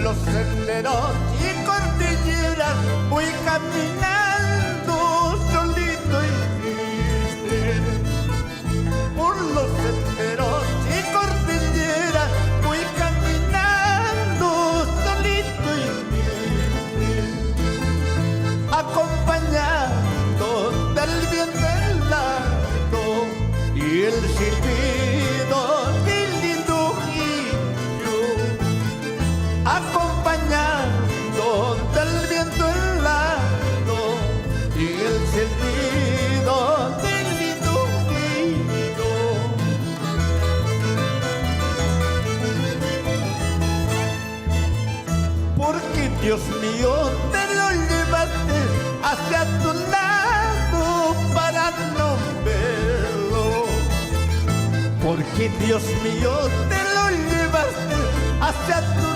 los senderos y cordilleras voy caminando solito y triste. Por los senderos y cordilleras voy caminando solito y triste, acompañado del viento helado y el silbido del lindo grillo, acompañado del viento helado y el silbido del lindo grillo. Porque Dios mío te lo llevaste hacia tu lado para no verlo. Porque Dios mío te lo llevaste hacia tu